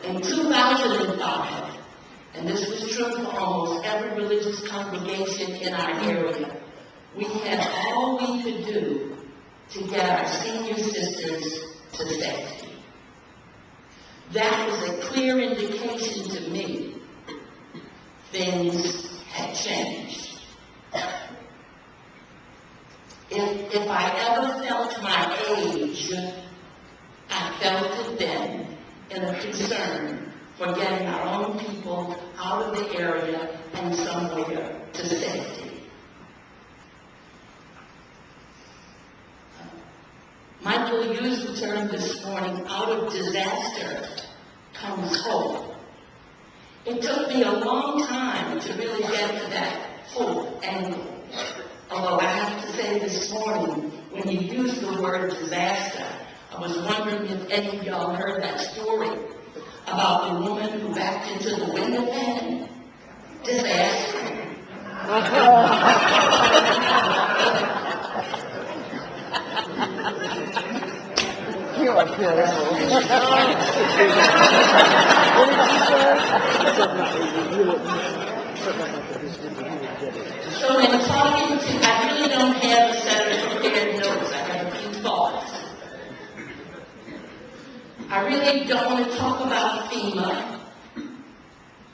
In 2005, and this was true for almost every religious congregation in our area, we had all we could do to get our senior sisters to safety. That was a clear indication to me things had changed. If I ever felt my age, I felt it then in a concern for getting our own people out of the area and somewhere to safety. Michael used the term this morning, out of disaster comes hope. It took me a long time to really get to that hope angle. Although I have to say this morning, when you used the word disaster, I was wondering if any of y'all heard that story about the woman who backed into the window pane. Disaster. You are pitiful. So in talking to, I really don't have a set of prepared notes. I have a few thoughts. I really don't want to talk about FEMA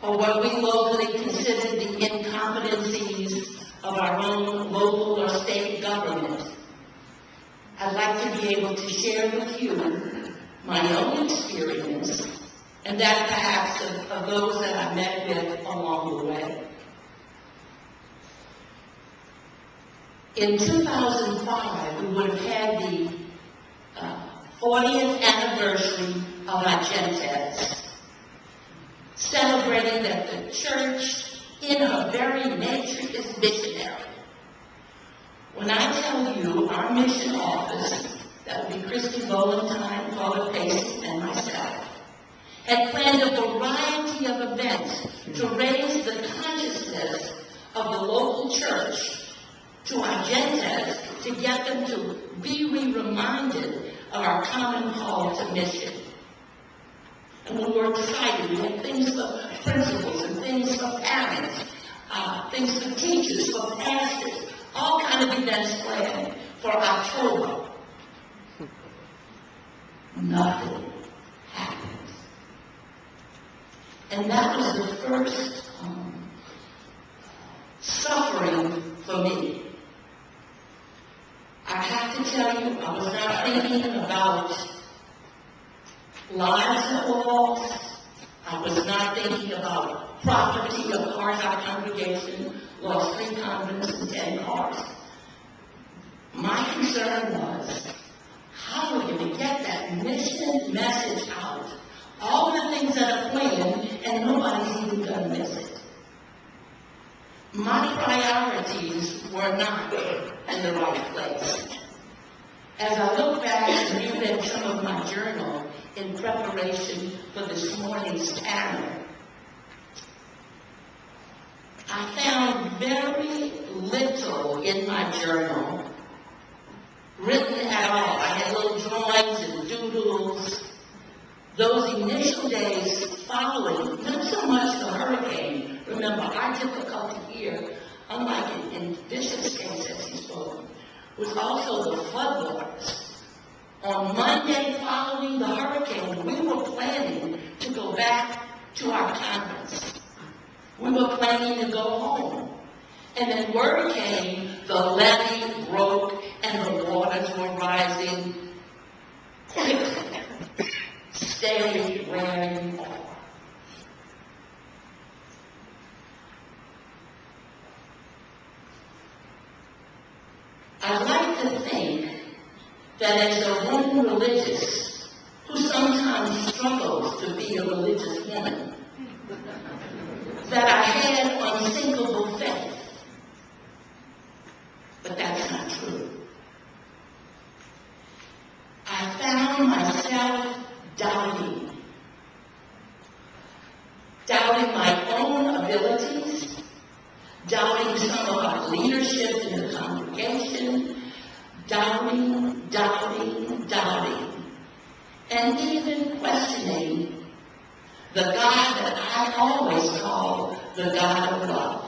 or what we locally consider the incompetencies of our own local or state government. I'd like to be able to share with you my own experience and that perhaps of those that I met with along the way. In 2005, we would have had the 40th anniversary of our Gentes, celebrating that the church, in her very nature, is missionary. When I tell you our mission office, that would be Christy Valentine, Paula Pacey, and myself, had planned a variety of events to raise the consciousness of the local church to our Gentes, to get them to be reminded of our common call to mission. And we were excited. We had things for principals and things for parents, things for teachers, for pastors, all kinds of events planned for October. Nothing happened. And that was the first suffering for me. I have to tell you, I was not thinking about lives that were lost. I was not thinking about property of course our congregation lost 3 convents and 10 cars. My concern was, how are we going to get that mission message out? All the things that are planned, and nobody's even going to miss it. My priorities were not in the right place. As I look back and reread some of my journal in preparation for this morning's panel, I found very little in my journal written at all. I had little drawings and doodles. Those initial days following, not so much the hurricane. Remember, our difficulty here, unlike in Bishop's case as he spoke, was also the floodwaters. On Monday following the hurricane, we were planning to go back to our conference. We were planning to go home. And then word came, the levee broke and the waters were rising quickly. Stay where you are. I like to think that as a woman religious, who sometimes struggles to be a religious woman, that I had unsinkable faith. But that's not true. I found myself doubting my own abilities, doubting some of our leadership in the congregation, doubting, and even questioning the God that I always call the God of love.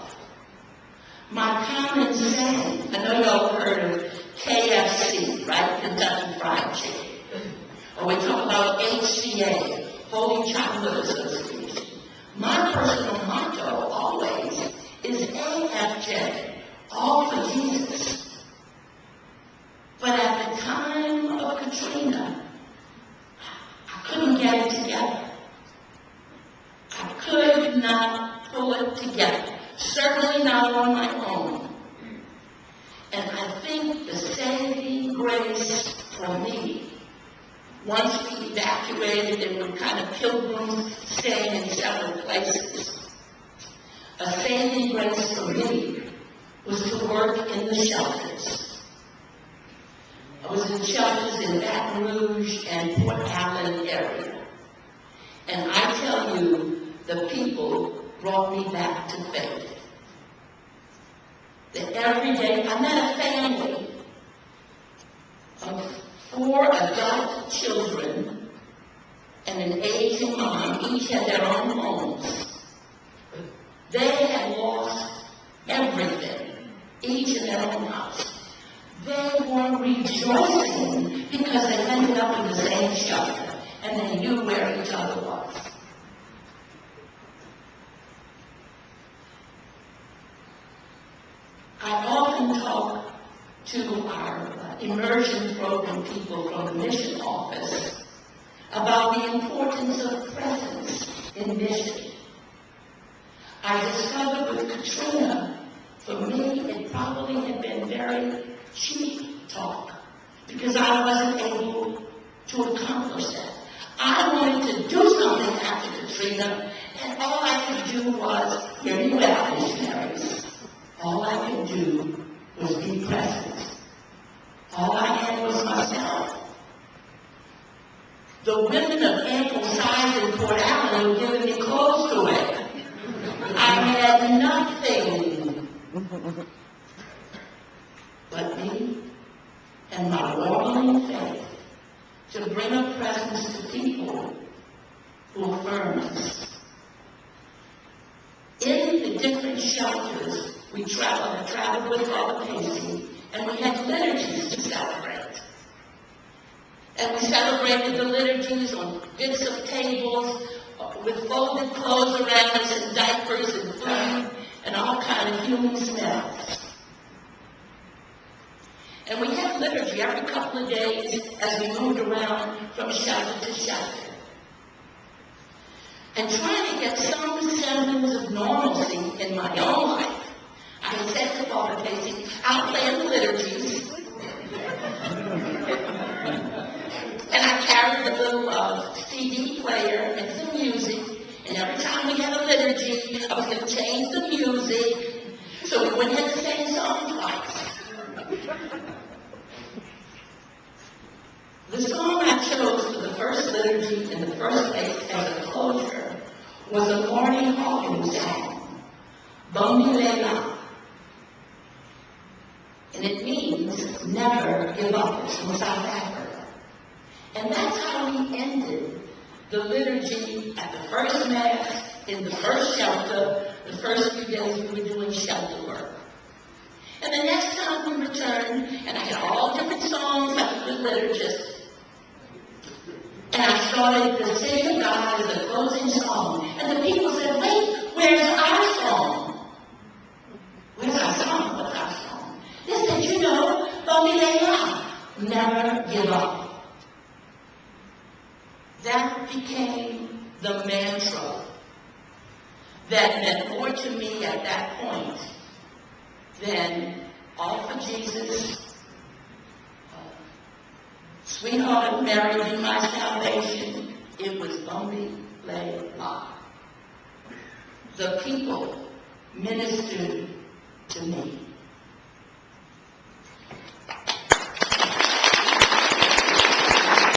My common saying, I know you all heard of KFC, right? Kentucky Fried Chicken. Or we talk about HCA, Holy Chocolate Association. My personal motto always is AFJ, all for Jesus. But at the time of Katrina, I couldn't get it together. I could not pull it together. Certainly not on my own. And I think the saving grace for me, once we evacuated and were kind of pilgrims staying in several places, a saving grace for me was to work in the shelters. I was in shelters in Baton Rouge and Port Allen area. And I tell you, the people brought me back to faith. That every day I met a family of 4 adult children and an aging mom. Each had their own homes. They had lost everything, each in their own house. They were rejoicing because they ended up in the same shelter and they knew where each other was. I often talk to our immersion program people from the mission office about the importance of presence in mission. I discovered with Katrina, for me, it probably had been very cheap talk because I wasn't able to accomplish that. I wanted to do something after Katrina, and all I could do was, hear you out, missionaries. All I could do was be present. All I had was myself. The women of ample size in Port Allen were giving me clothes to wear. I had nothing but me and my warbling faith to bring a presence to people who affirm us. In the different shelters, we traveled with Father Casey, and we had liturgies to celebrate. And we celebrated the liturgies on bits of tables, with folded clothes around us and diapers and food and all kind of human smells. And we had liturgy every couple of days as we moved around from shelter to shelter. And trying to get some semblance of normalcy in my own life, I had said to Father Casey, I'll play the liturgies. And I carried a little CD player and some music. And every time we had a liturgy, I was going to change the music so we wouldn't have the same song twice. The song I chose for the first liturgy in the first place as a closure was a Marty Hawkins song, Bumbi Lela. And it means never give up. It's from South Africa. And that's how we ended the liturgy at the first Mass, in the first shelter, the first few days we were doing shelter work. And the next time we returned, and I had all different songs like the liturgist, and I started to sing to God as a closing song. And the people said, wait, where's our song? Where's our song? What's our song? They said, you know, never give up. That became the mantra that meant more to me at that point than all for Jesus, Sweetheart Mary, be my salvation. It was only lay low. The people ministered to me.